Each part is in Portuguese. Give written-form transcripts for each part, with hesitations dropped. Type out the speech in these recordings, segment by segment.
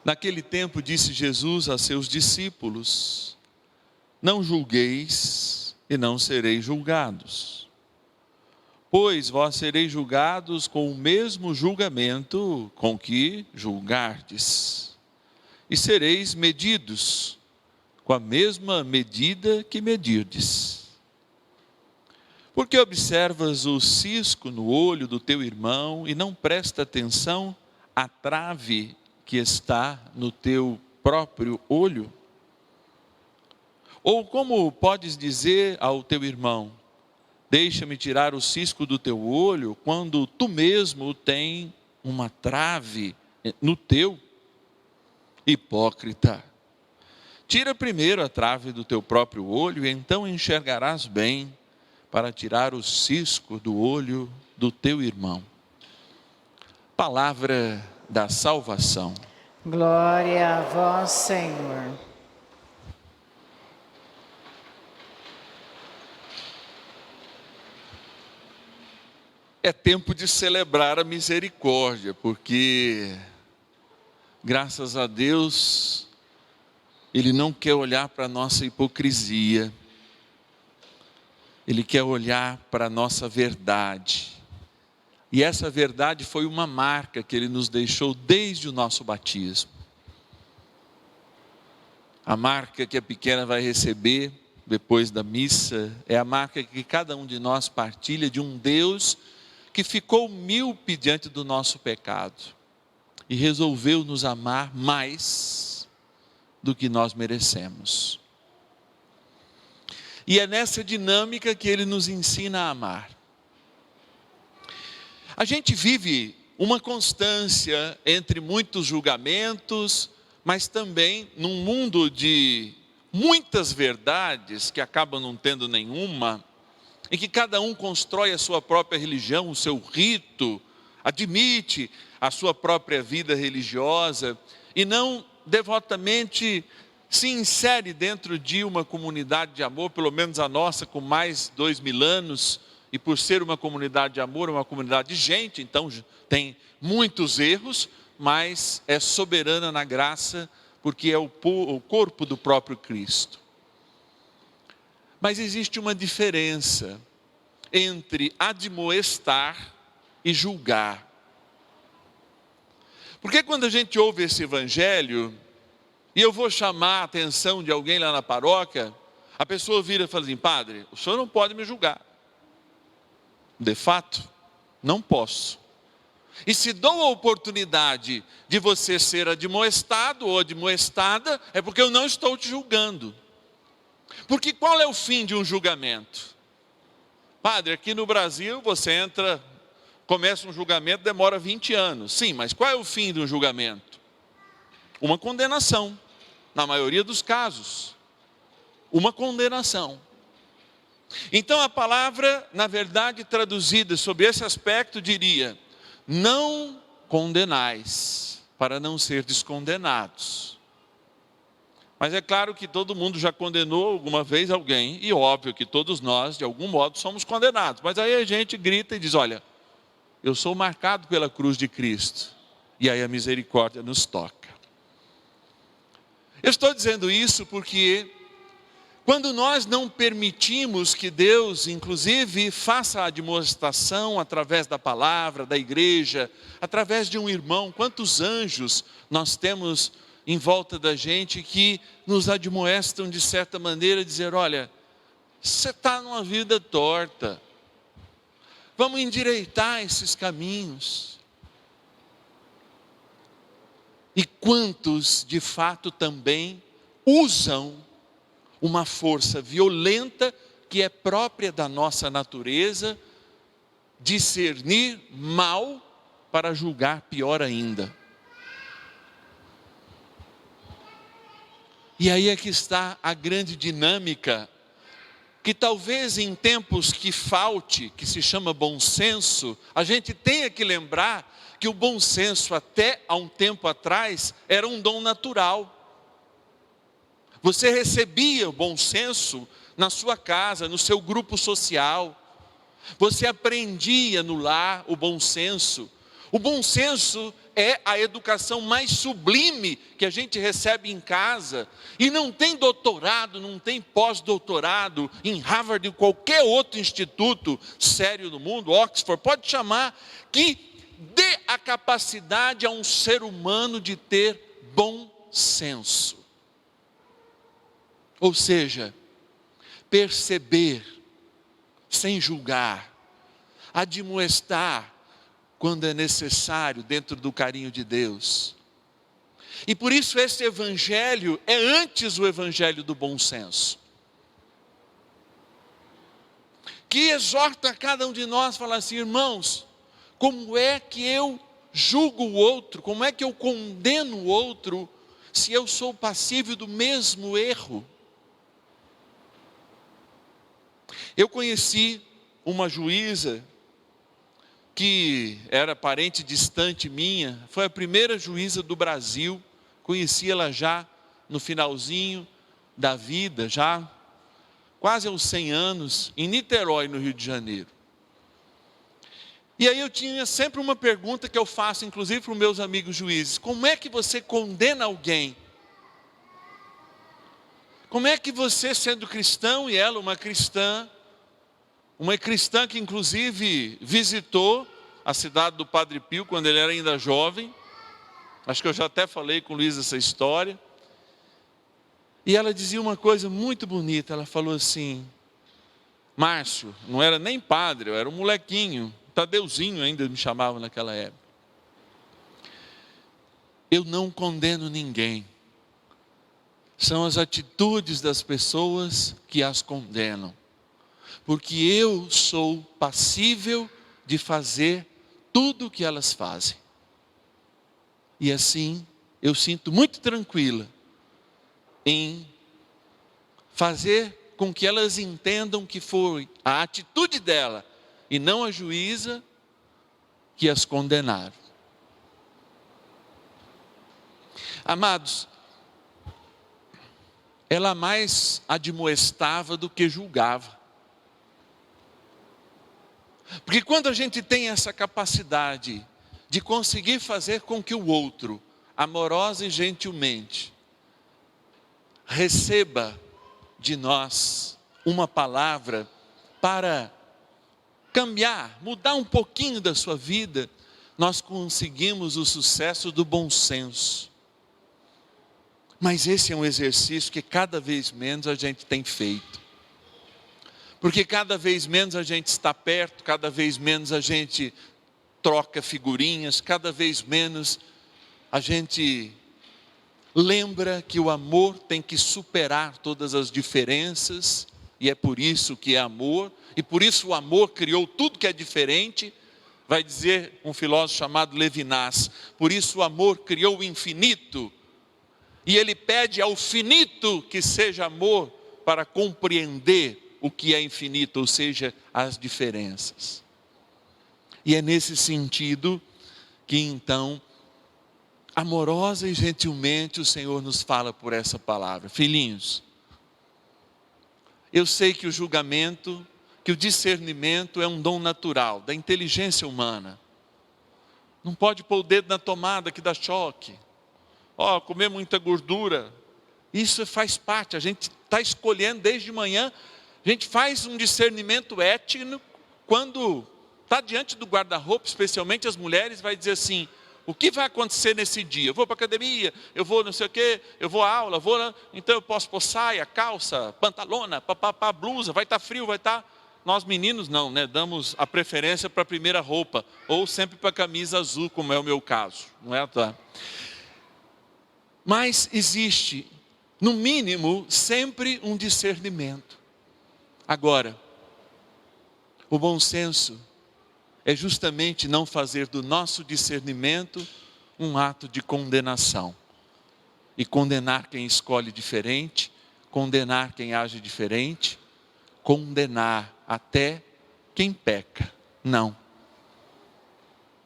Naquele tempo disse Jesus a seus discípulos: não julgueis e não sereis julgados, pois vós sereis julgados com o mesmo julgamento com que julgardes, e sereis medidos com a mesma medida que medirdes. Porque observas o cisco no olho do teu irmão e não presta atenção à trave que está no teu próprio olho? Ou como podes dizer ao teu irmão: deixa-me tirar o cisco do teu olho, quando tu mesmo tem uma trave no teu? Hipócrita, tira primeiro a trave do teu próprio olho, e então enxergarás bem para tirar o cisco do olho do teu irmão. Palavra da salvação. Glória a vós, Senhor. É tempo de celebrar a misericórdia, porque, graças a Deus, Ele não quer olhar para a nossa hipocrisia, Ele quer olhar para a nossa verdade. E essa verdade foi uma marca que Ele nos deixou desde o nosso batismo. A marca que a pequena vai receber depois da missa é a marca que cada um de nós partilha de um Deus que ficou míope diante do nosso pecado e resolveu nos amar mais do que nós merecemos. E é nessa dinâmica que Ele nos ensina a amar. A gente vive uma constância entre muitos julgamentos, mas também num mundo de muitas verdades que acabam não tendo nenhuma, em que cada um constrói a sua própria religião, o seu rito, admite a sua própria vida religiosa e não devotamente se insere dentro de uma comunidade de amor, pelo menos a nossa, com mais 2000 anos, e por ser uma comunidade de amor, uma comunidade de gente, então tem muitos erros, mas é soberana na graça, porque é o corpo do próprio Cristo. Mas existe uma diferença entre admoestar e julgar. Porque quando a gente ouve esse evangelho, e eu vou chamar a atenção de alguém lá na paróquia, a pessoa vira e fala assim: padre, o senhor não pode me julgar. De fato, não posso. E se dou a oportunidade de você ser admoestado ou admoestada, é porque eu não estou te julgando. Porque qual é o fim de um julgamento? Padre, aqui no Brasil você começa um julgamento, demora 20 anos. Sim, mas qual é o fim de um julgamento? Uma condenação, na maioria dos casos. Uma condenação. Então a palavra, na verdade, traduzida sobre esse aspecto, diria: não condenais, para não ser descondenados. Mas é claro que todo mundo já condenou alguma vez alguém, e óbvio que todos nós, de algum modo, somos condenados. Mas aí a gente grita e diz: olha, eu sou marcado pela cruz de Cristo, e aí a misericórdia nos toca. Eu estou dizendo isso porque quando nós não permitimos que Deus, inclusive, faça a admoestação através da palavra, da igreja, através de um irmão, quantos anjos nós temos em volta da gente que nos admoestam de certa maneira, dizer: olha, você está numa vida torta, vamos endireitar esses caminhos. E quantos de fato também usam uma força violenta que é própria da nossa natureza, discernir mal para julgar pior ainda. E aí é que está a grande dinâmica, que talvez em tempos que falte, que se chama bom senso, a gente tenha que lembrar que o bom senso até há um tempo atrás era um dom natural. Você recebia o bom senso na sua casa, no seu grupo social. Você aprendia no lar o bom senso. O bom senso é a educação mais sublime que a gente recebe em casa, e não tem doutorado, não tem pós-doutorado em Harvard ou qualquer outro instituto sério no mundo, Oxford, pode chamar, que dê a capacidade a um ser humano de ter bom senso. Ou seja, perceber sem julgar, admoestar quando é necessário dentro do carinho de Deus. E por isso esse evangelho é antes o evangelho do bom senso, que exorta cada um de nós a falar assim: irmãos, como é que eu julgo o outro, como é que eu condeno o outro, se eu sou passível do mesmo erro? Eu conheci uma juíza que era parente distante minha, foi a primeira juíza do Brasil, conheci ela já no finalzinho da vida, já quase aos 100 anos, em Niterói, no Rio de Janeiro. E aí eu tinha sempre uma pergunta que eu faço, inclusive para os meus amigos juízes: como é que você condena alguém? Como é que você, sendo cristão, e ela uma cristã que inclusive visitou a cidade do Padre Pio quando ele era ainda jovem, acho que eu já até falei com o Luiz essa história, e ela dizia uma coisa muito bonita, ela falou assim: Márcio, não era nem padre, eu era um molequinho, Tadeuzinho ainda me chamava naquela época, eu não condeno ninguém, são as atitudes das pessoas que as condenam, porque eu sou passível de fazer tudo o que elas fazem. E assim, eu sinto muito tranquila em fazer com que elas entendam que foi a atitude dela, e não a juíza, que as condenaram. Amados, ela mais admoestava do que julgava. Porque quando a gente tem essa capacidade de conseguir fazer com que o outro, amorosa e gentilmente, receba de nós uma palavra para cambiar, mudar um pouquinho da sua vida, nós conseguimos o sucesso do bom senso. Mas esse é um exercício que cada vez menos a gente tem feito. Porque cada vez menos a gente está perto, cada vez menos a gente troca figurinhas, cada vez menos a gente lembra que o amor tem que superar todas as diferenças, e é por isso que é amor, e por isso o amor criou tudo que é diferente. Vai dizer um filósofo chamado Levinas, por isso o amor criou o infinito, e ele pede ao finito que seja amor para compreender o que é infinito, ou seja, as diferenças. E é nesse sentido que então, amorosa e gentilmente, o Senhor nos fala por essa palavra: filhinhos, eu sei que o julgamento, que o discernimento é um dom natural, da inteligência humana. Não pode pôr o dedo na tomada que dá choque. Comer muita gordura, isso faz parte, a gente está escolhendo desde manhã. A gente faz um discernimento ético quando está diante do guarda-roupa, especialmente as mulheres, vai dizer assim: o que vai acontecer nesse dia? Eu vou para a academia, eu vou não sei o quê, eu vou à aula, então eu posso pôr saia, calça, pantalona, blusa, vai estar frio, vai estar... Nós meninos não, né? Damos a preferência para a primeira roupa, ou sempre para a camisa azul, como é o meu caso, não é? Tá? Mas existe, no mínimo, sempre um discernimento. Agora, o bom senso é justamente não fazer do nosso discernimento um ato de condenação. E condenar quem escolhe diferente, condenar quem age diferente, condenar até quem peca. Não.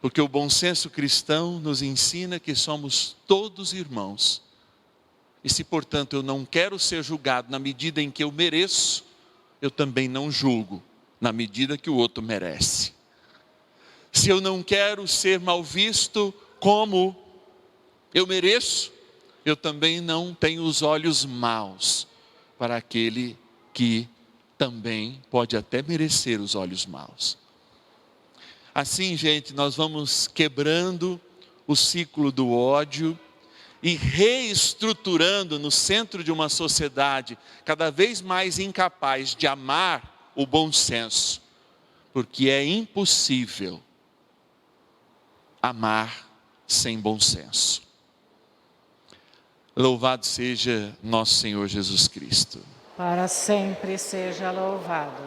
Porque o bom senso cristão nos ensina que somos todos irmãos. E se, portanto, eu não quero ser julgado na medida em que eu mereço, eu também não julgo na medida que o outro merece. Se eu não quero ser mal visto como eu mereço, eu também não tenho os olhos maus para aquele que também pode até merecer os olhos maus. Assim, gente, nós vamos quebrando o ciclo do ódio e reestruturando no centro de uma sociedade cada vez mais incapaz de amar o bom senso, porque é impossível amar sem bom senso. Louvado seja nosso Senhor Jesus Cristo. Para sempre seja louvado.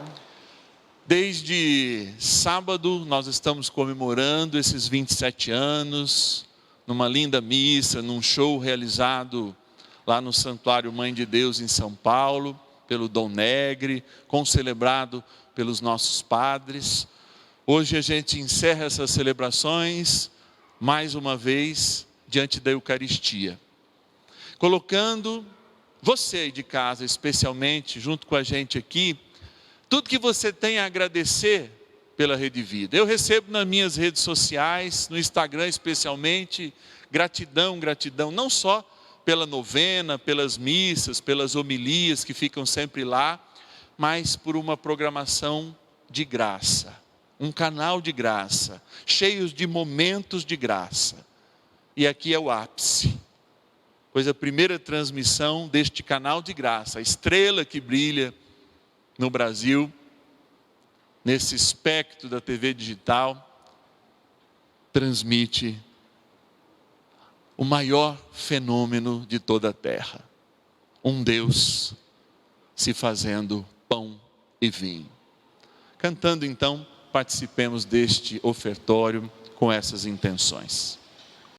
Desde sábado nós estamos comemorando esses 27 anos, numa linda missa, num show realizado lá no Santuário Mãe de Deus em São Paulo, pelo Dom Negre, concelebrado pelos nossos padres. Hoje a gente encerra essas celebrações, mais uma vez, diante da Eucaristia, colocando você aí de casa, especialmente, junto com a gente aqui, tudo que você tem a agradecer pela Rede Vida. Eu recebo nas minhas redes sociais, no Instagram especialmente, gratidão, gratidão, não só pela novena, pelas missas, pelas homilias que ficam sempre lá, mas por uma programação de graça, um canal de graça, cheios de momentos de graça. E aqui é o ápice, pois a primeira transmissão deste canal de graça, a estrela que brilha no Brasil, nesse espectro da TV digital, transmite o maior fenômeno de toda a terra. Um Deus se fazendo pão e vinho. Cantando então, participemos deste ofertório com essas intenções.